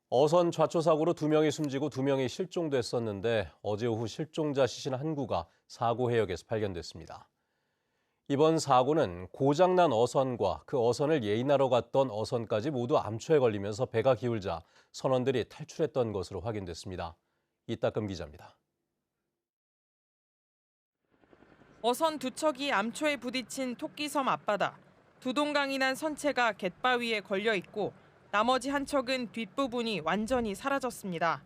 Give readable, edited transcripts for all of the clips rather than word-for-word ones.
어선 좌초 사고로 2명이 숨지고 2명이 실종됐었는데 어제 오후 실종자 시신 한 구가 사고 해역에서 발견됐습니다. 이번 사고는 고장난 어선과 그 어선을 예인하러 갔던 어선까지 모두 암초에 걸리면서 배가 기울자 선원들이 탈출했던 것으로 확인됐습니다. 이따금 기자입니다. 어선 두 척이 암초에 부딪힌 토끼섬 앞바다. 두 동강이 난 선체가 갯바위에 걸려 있고 나머지 한 척은 뒷부분이 완전히 사라졌습니다.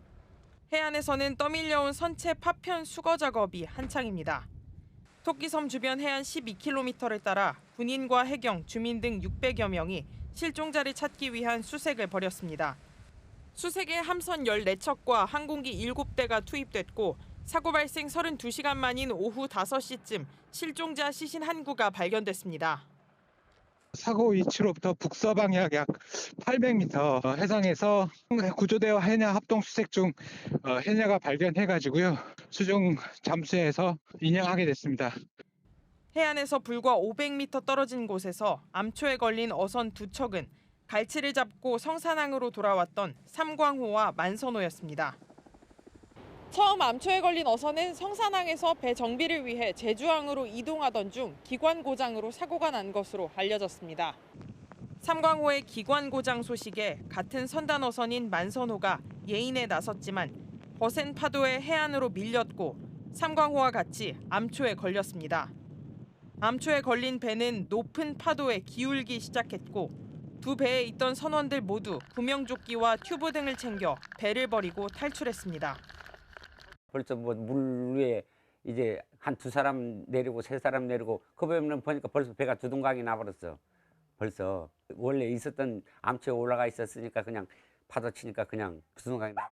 해안에서는 떠밀려온 선체 파편 수거 작업이 한창입니다. 토끼섬 주변 해안 12km를 따라 군인과 해경, 주민 등 600여 명이 실종자를 찾기 위한 수색을 벌였습니다. 수색에 함선 14척과 항공기 7대가 투입됐고 사고 발생 32시간 만인 오후 5시쯤 실종자 시신 한 구가 발견됐습니다. 사고 위치로부터 북서방약 약 800m 해상에서 구조대와 해녀 합동 수색 중 해녀가 발견해가지고요. 수중 잠수해서 인양하게 됐습니다. 해안에서 불과 500m 떨어진 곳에서 암초에 걸린 어선 두 척은 갈치를 잡고 성산항으로 돌아왔던 삼광호와 만선호였습니다. 처음 암초에 걸린 어선은 성산항에서 배 정비를 위해 제주항으로 이동하던 중 기관 고장으로 사고가 난 것으로 알려졌습니다. 삼광호의 기관 고장 소식에 같은 선단 어선인 만선호가 예인에 나섰지만 거센 파도에 해안으로 밀렸고 삼광호와 같이 암초에 걸렸습니다. 암초에 걸린 배는 높은 파도에 기울기 시작했고 두 배에 있던 선원들 모두 구명조끼와 튜브 등을 챙겨 배를 버리고 탈출했습니다. 벌써 물 위에 이제 한 2사람 내리고 3사람 내리고 그 배는 보니까 벌써 배가 두 동강이 나버렸어. 벌써 원래 있었던 암초에 올라가 있었으니까 그냥 파도 치니까 그냥 두 동강이 나.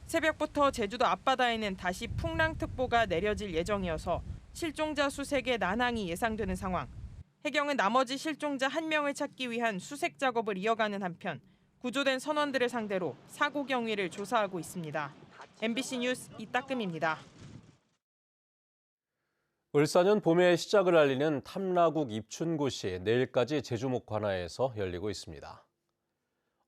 새벽부터 제주도 앞바다에는 다시 풍랑특보가 내려질 예정이어서 실종자 수색에 난항이 예상되는 상황. 해경은 나머지 실종자 1명을 찾기 위한 수색 작업을 이어가는 한편 구조된 선원들을 상대로 사고 경위를 조사하고 있습니다. MBC 뉴스 이따금입니다. 울산은 봄의 시작을 알리는 탐라국 입춘굿이 내일까지 제주목 관아에서 열리고 있습니다.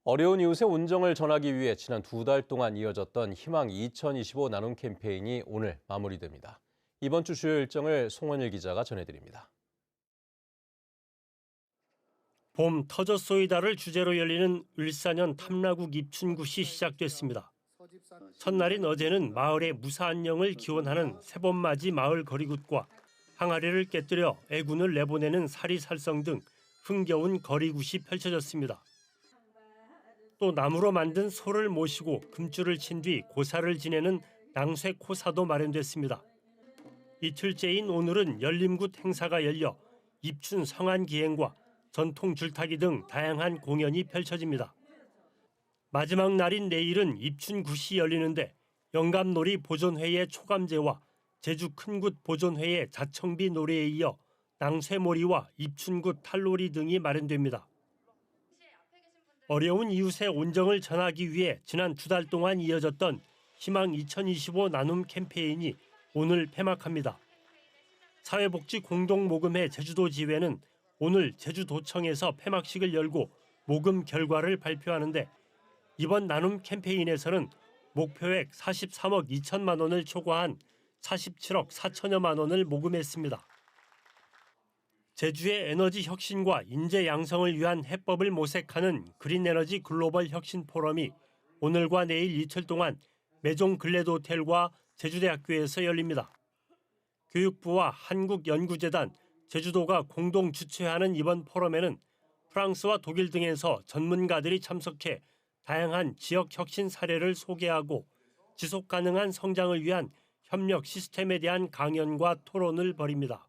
어려운 이웃의 온정을 전하기 위해 지난 2달 동안 이어졌던 희망 2025 나눔 캠페인이 오늘 마무리됩니다. 이번 주 주요 일정을 송원일 기자가 전해드립니다. 봄 터졌소이다를 주제로 열리는 울산현 탐라국 입춘굿이 시작됐습니다. 첫날인 어제는 마을의 무사안녕을 기원하는 새봄맞이 마을 거리굿과 항아리를 깨뜨려 애군을 내보내는 사리살성 등 흥겨운 거리굿이 펼쳐졌습니다. 또 나무로 만든 소를 모시고 금줄을 친 뒤 고사를 지내는 낭쇠 코사도 마련됐습니다. 이틀째인 오늘은 열림굿 행사가 열려 입춘 성안 기행과 전통 줄타기 등 다양한 공연이 펼쳐집니다. 마지막 날인 내일은 입춘굿이 열리는데 영감놀이 보존회의 초감제와 제주 큰굿 보존회의 자청비 놀이에 이어 낭쇠몰이와 입춘굿 탈놀이 등이 마련됩니다. 어려운 이웃의 온정을 전하기 위해 지난 2달 동안 이어졌던 희망 2025 나눔 캠페인이 오늘 폐막합니다. 사회복지 공동모금회 제주도지회는 오늘 제주도청에서 폐막식을 열고 모금 결과를 발표하는데 이번 나눔 캠페인에서는 목표액 43억 2천만 원을 초과한 47억 4천여만 원을 모금했습니다. 제주의 에너지 혁신과 인재 양성을 위한 해법을 모색하는 그린에너지 글로벌 혁신 포럼이 오늘과 내일 이틀 동안 매종 글래드 호텔과 제주대학교에서 열립니다. 교육부와 한국연구재단, 제주도가 공동 주최하는 이번 포럼에는 프랑스와 독일 등에서 전문가들이 참석해 다양한 지역 혁신 사례를 소개하고 지속 가능한 성장을 위한 협력 시스템에 대한 강연과 토론을 벌입니다.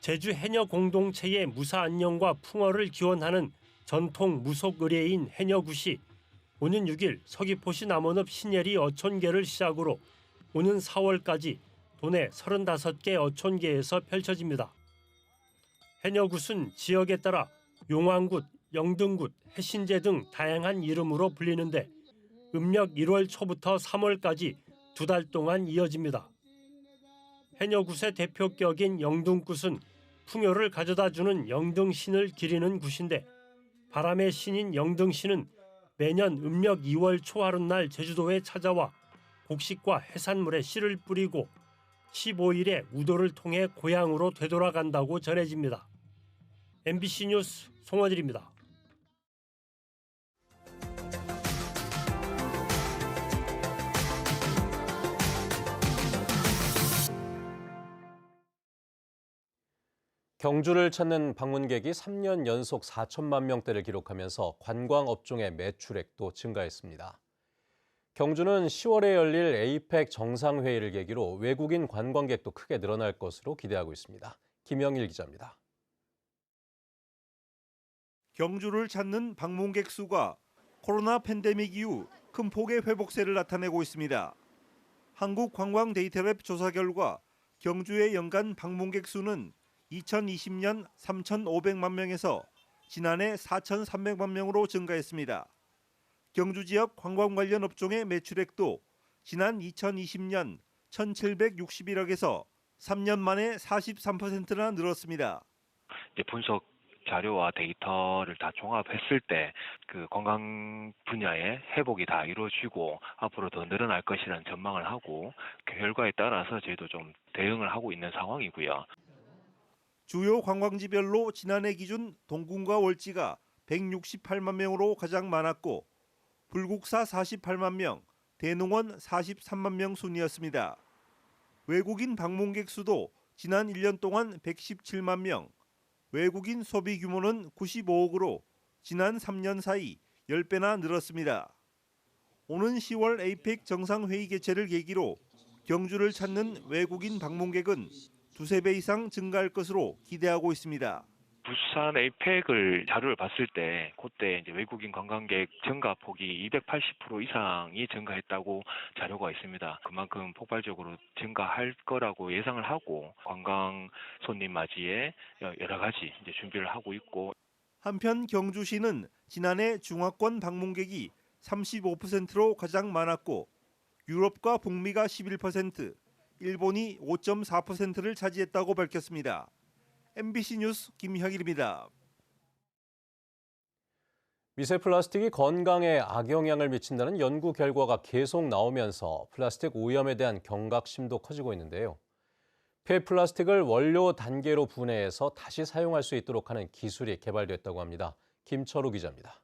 제주 해녀 공동체의 무사 안녕과 풍어를 기원하는 전통 무속 의례인 해녀굿이 오는 6일 서귀포시 남원읍 신예리 어촌계를 시작으로 오는 4월까지 도내 35개 어촌계에서 펼쳐집니다. 해녀굿은 지역에 따라 용왕굿, 영등굿, 해신제 등 다양한 이름으로 불리는데 음력 1월 초부터 3월까지 2달 동안 이어집니다. 해녀굿의 대표격인 영등굿은 풍요를 가져다주는 영등신을 기리는 굿인데 바람의 신인 영등신은 매년 음력 2월 초하룻날 제주도에 찾아와 곡식과 해산물에 씨를 뿌리고 15일에 우도를 통해 고향으로 되돌아간다고 전해집니다. MBC 뉴스 송원일입니다. 경주를 찾는 방문객이 3년 연속 4천만 명대를 기록하면서 관광업종의 매출액도 증가했습니다. 경주는 10월에 열릴 에이펙 정상회의를 계기로 외국인 관광객도 크게 늘어날 것으로 기대하고 있습니다. 김영일 기자입니다. 경주를 찾는 방문객 수가 코로나 팬데믹 이후 큰 폭의 회복세를 나타내고 있습니다. 한국관광데이터랩 조사 결과 경주의 연간 방문객 수는 2020년 3,500만 명에서 지난해 4,300만 명으로 증가했습니다. 경주 지역 관광 관련 업종의 매출액도 지난 2020년 1,761억에서 3년 만에 43%나 늘었습니다. 이제 분석 자료와 데이터를 다 종합했을 때 그 관광 분야의 회복이 다 이루어지고 앞으로 더 늘어날 것이라는 전망을 하고 그 결과에 따라서 저희도 좀 대응을 하고 있는 상황이고요. 주요 관광지별로 지난해 기준 동궁과 월지가 168만 명으로 가장 많았고 불국사 48만 명, 대농원 43만 명 순이었습니다. 외국인 방문객 수도 지난 1년 동안 117만 명, 외국인 소비 규모는 95억으로 지난 3년 사이 10배나 늘었습니다. 오는 10월 에이펙 정상회의 개최를 계기로 경주를 찾는 외국인 방문객은 두세 배 이상 증가할 것으로 기대하고 있습니다. 부산 에이펙을 자료를 봤을 때 그때 이제 외국인 관광객 증가 폭이 280% 이상이 증가했다고 자료가 있습니다. 그만큼 폭발적으로 증가할 거라고 예상을 하고 관광 손님 맞이에 여러 가지 이제 준비를 하고 있고. 한편 경주시는 지난해 중화권 방문객이 35%로 가장 많았고 유럽과 북미가 11%, 일본이 5.4%를 차지했다고 밝혔습니다. MBC 뉴스 김형일입니다. 미세 플라스틱이 건강에 악영향을 미친다는 연구 결과가 계속 나오면서 플라스틱 오염에 대한 경각심도 커지고 있는데요. 폐플라스틱을 원료 단계로 분해해서 다시 사용할 수 있도록 하는 기술이 개발됐다고 합니다. 김철우 기자입니다.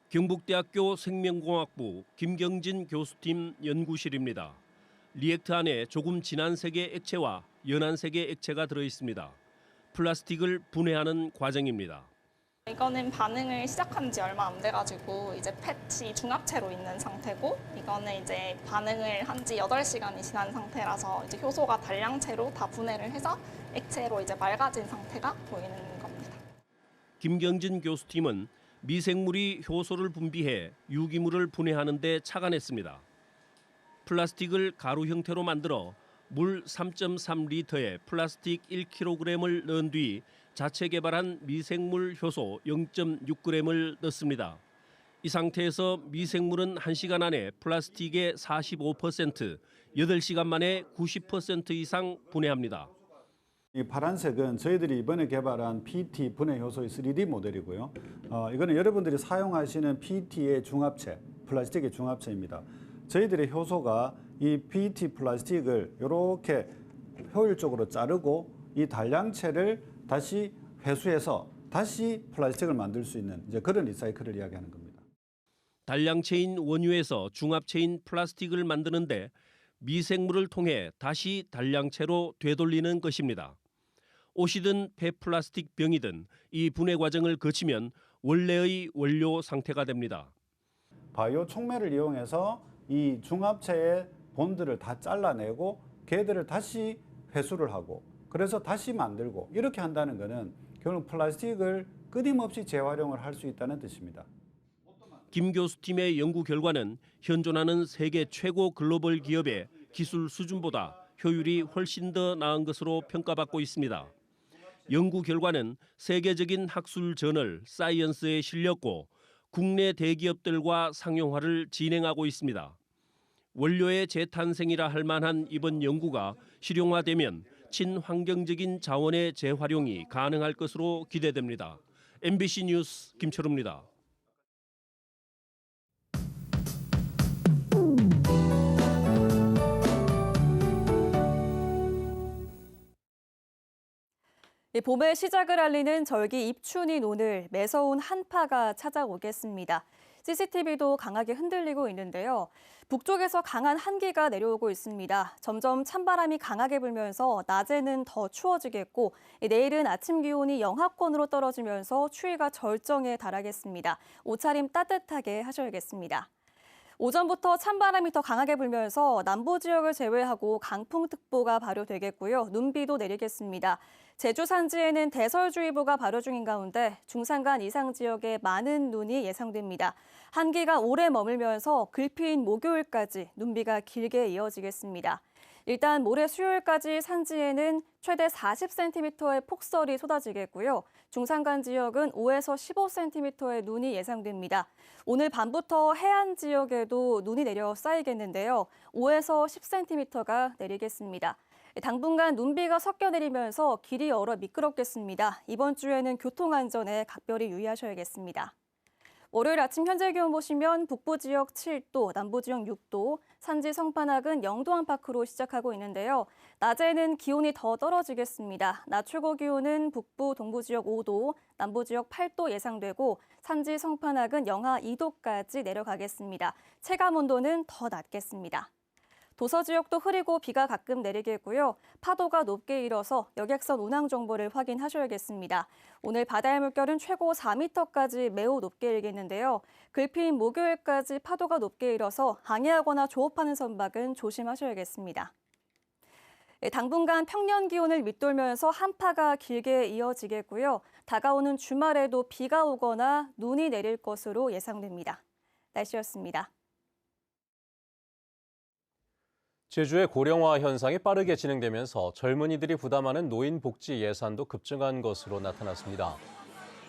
경북대학교 생명공학부 김경진 교수팀 연구실입니다. 리액트 안에 조금 진한 색의 액체와 연한 색의 액체가 들어있습니다. 플라스틱을 분해하는 과정입니다. 이거는 반응을 시작한 지 얼마 안 돼가지고 이제 펫이 중합체로 있는 상태고 이거는 이제 반응을 한 지 8시간이 지난 상태라서 이제 효소가 단량체로 다 분해를 해서 액체로 이제 맑아진 상태가 보이는 겁니다. 김경진 교수팀은 미생물이 효소를 분비해 유기물을 분해하는 데 착안했습니다. 플라스틱을 가루 형태로 만들어 물 3.3리터에 플라스틱 1kg을 넣은 뒤 자체 개발한 미생물 효소 0.6g을 넣습니다. 이 상태에서 미생물은 1시간 안에 플라스틱의 45%, 8시간 만에 90% 이상 분해합니다. 이 파란색은 저희들이 이번에 개발한 PET 분해 효소의 3D 모델이고요. 이거는 여러분들이 사용하시는 PET의 중합체, 플라스틱의 중합체입니다. 저희들의 효소가 이 PET 플라스틱을 이렇게 효율적으로 자르고 이 단량체를 다시 회수해서 다시 플라스틱을 만들 수 있는 이제 그런 리사이클을 이야기하는 겁니다. 단량체인 원유에서 중합체인 플라스틱을 만드는데 미생물을 통해 다시 단량체로 되돌리는 것입니다. 옷이든 폐플라스틱 병이든 이 분해 과정을 거치면 원래의 원료 상태가 됩니다. 바이오 촉매를 이용해서 이 중합체의 본드를 다 잘라내고 걔들을 다시 회수를 하고 그래서 다시 만들고 이렇게 한다는 것은 결국 플라스틱을 끊임없이 재활용을 할 수 있다는 뜻입니다. 김 교수팀의 연구 결과는 현존하는 세계 최고 글로벌 기업의 기술 수준보다 효율이 훨씬 더 나은 것으로 평가받고 있습니다. 연구 결과는 세계적인 학술 저널 사이언스에 실렸고 국내 대기업들과 상용화를 진행하고 있습니다. 원료의 재탄생이라 할 만한 이번 연구가 실용화되면 친환경적인 자원의 재활용이 가능할 것으로 기대됩니다. MBC 뉴스 김철우입니다. 봄의 시작을 알리는 절기 입춘인 오늘 매서운 한파가 찾아오겠습니다. CCTV도 강하게 흔들리고 있는데요. 북쪽에서 강한 한기가 내려오고 있습니다. 점점 찬바람이 강하게 불면서 낮에는 더 추워지겠고 내일은 아침 기온이 영하권으로 떨어지면서 추위가 절정에 달하겠습니다. 옷차림 따뜻하게 하셔야겠습니다. 오전부터 찬바람이 더 강하게 불면서 남부 지역을 제외하고 강풍특보가 발효되겠고요. 눈비도 내리겠습니다. 제주 산지에는 대설주의보가 발효 중인 가운데 중산간 이상 지역에 많은 눈이 예상됩니다. 한기가 오래 머물면서 글피인 목요일까지 눈비가 길게 이어지겠습니다. 일단 모레 수요일까지 산지에는 최대 40cm의 폭설이 쏟아지겠고요. 중산간 지역은 5에서 15cm의 눈이 예상됩니다. 오늘 밤부터 해안 지역에도 눈이 내려 쌓이겠는데요. 5에서 10cm가 내리겠습니다. 당분간 눈비가 섞여 내리면서 길이 얼어 미끄럽겠습니다. 이번 주에는 교통안전에 각별히 유의하셔야겠습니다. 월요일 아침 현재 기온 보시면 북부 지역 7도, 남부 지역 6도, 산지 성판악은 0도 안팎으로 시작하고 있는데요. 낮에는 기온이 더 떨어지겠습니다. 낮 최고 기온은 북부, 동부 지역 5도, 남부 지역 8도 예상되고 산지 성판악은 영하 2도까지 내려가겠습니다. 체감 온도는 더 낮겠습니다. 도서 지역도 흐리고 비가 가끔 내리겠고요. 파도가 높게 일어서 여객선 운항 정보를 확인하셔야겠습니다. 오늘 바다의 물결은 최고 4m까지 매우 높게 일겠는데요. 글피인 목요일까지 파도가 높게 일어서 항해하거나 조업하는 선박은 조심하셔야겠습니다. 당분간 평년 기온을 밑돌면서 한파가 길게 이어지겠고요. 다가오는 주말에도 비가 오거나 눈이 내릴 것으로 예상됩니다. 날씨였습니다. 제주의 고령화 현상이 빠르게 진행되면서 젊은이들이 부담하는 노인복지 예산도 급증한 것으로 나타났습니다.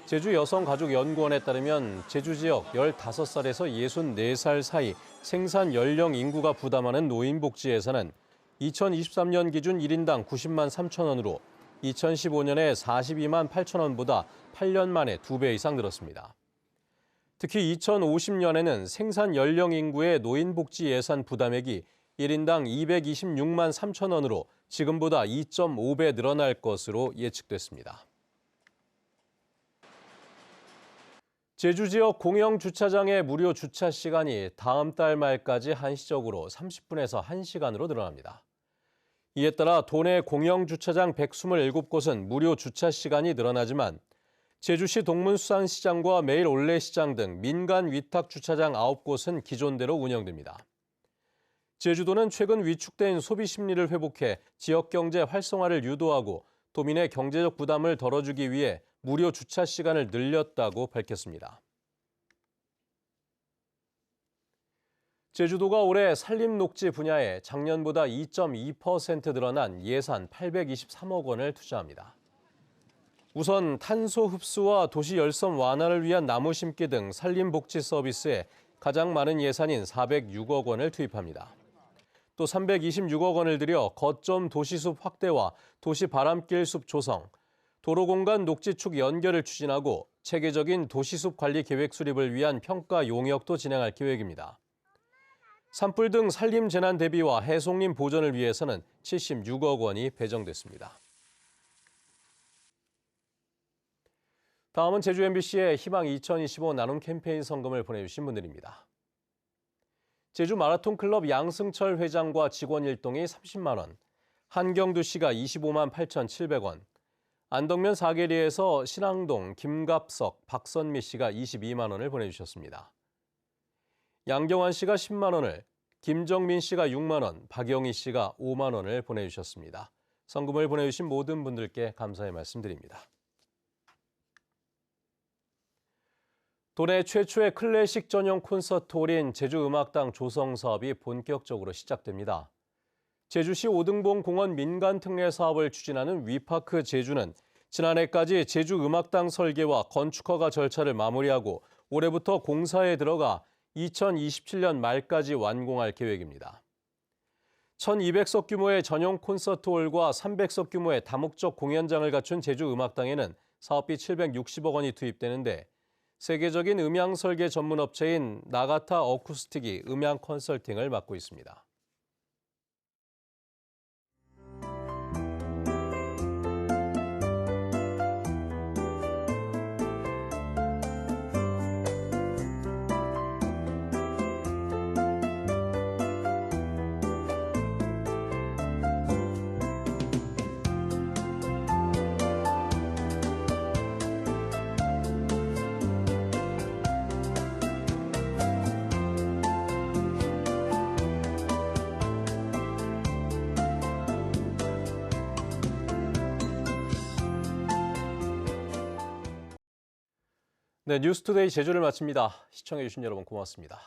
제주여성가족연구원에 따르면 제주 지역 15살에서 64살 사이 생산 연령 인구가 부담하는 노인복지 예산은 2023년 기준 1인당 90만 3천 원으로 2015년에 42만 8천 원보다 8년 만에 2배 이상 늘었습니다. 특히 2050년에는 생산 연령 인구의 노인복지 예산 부담액이 1인당 226만 3천 원으로 지금보다 2.5배 늘어날 것으로 예측됐습니다. 제주 지역 공영 주차장의 무료 주차 시간이 다음 달 말까지 한시적으로 30분에서 1시간으로 늘어납니다. 이에 따라 도내 공영 주차장 127곳은 무료 주차 시간이 늘어나지만 제주시 동문수산시장과 매일 올레시장 등 민간 위탁 주차장 9곳은 기존대로 운영됩니다. 제주도는 최근 위축된 소비 심리를 회복해 지역 경제 활성화를 유도하고 도민의 경제적 부담을 덜어주기 위해 무료 주차 시간을 늘렸다고 밝혔습니다. 제주도가 올해 산림녹지 분야에 작년보다 2.2% 늘어난 예산 823억 원을 투자합니다. 우선 탄소 흡수와 도시 열섬 완화를 위한 나무 심기 등 산림복지 서비스에 가장 많은 예산인 406억 원을 투입합니다. 또 326억 원을 들여 거점 도시숲 확대와 도시 바람길 숲 조성, 도로공간 녹지축 연결을 추진하고 체계적인 도시숲 관리 계획 수립을 위한 평가 용역도 진행할 계획입니다. 산불 등 산림 재난 대비와 해송림 보전을 위해서는 76억 원이 배정됐습니다. 다음은 제주 MBC의 희망 2025 나눔 캠페인 성금을 보내주신 분들입니다. 제주 마라톤 클럽 양승철 회장과 직원 1동이 30만 원, 한경두 씨가 25만 8,700원, 안덕면 사계리에서 신앙동 김갑석, 박선미 씨가 22만 원을 보내주셨습니다. 양경환 씨가 10만 원을, 김정민 씨가 6만 원, 박영희 씨가 5만 원을 보내주셨습니다. 성금을 보내주신 모든 분들께 감사의 말씀드립니다. 도내 최초의 클래식 전용 콘서트홀인 제주음악당 조성 사업이 본격적으로 시작됩니다. 제주시 오등봉 공원 민간 특례 사업을 추진하는 위파크 제주는 지난해까지 제주음악당 설계와 건축 허가 절차를 마무리하고 올해부터 공사에 들어가 2027년 말까지 완공할 계획입니다. 1,200석 규모의 전용 콘서트홀과 300석 규모의 다목적 공연장을 갖춘 제주음악당에는 사업비 760억 원이 투입되는데 세계적인 음향 설계 전문 업체인 나가타 어쿠스틱이 음향 컨설팅을 맡고 있습니다. 네, 뉴스투데이 제주를 마칩니다. 시청해주신 여러분 고맙습니다.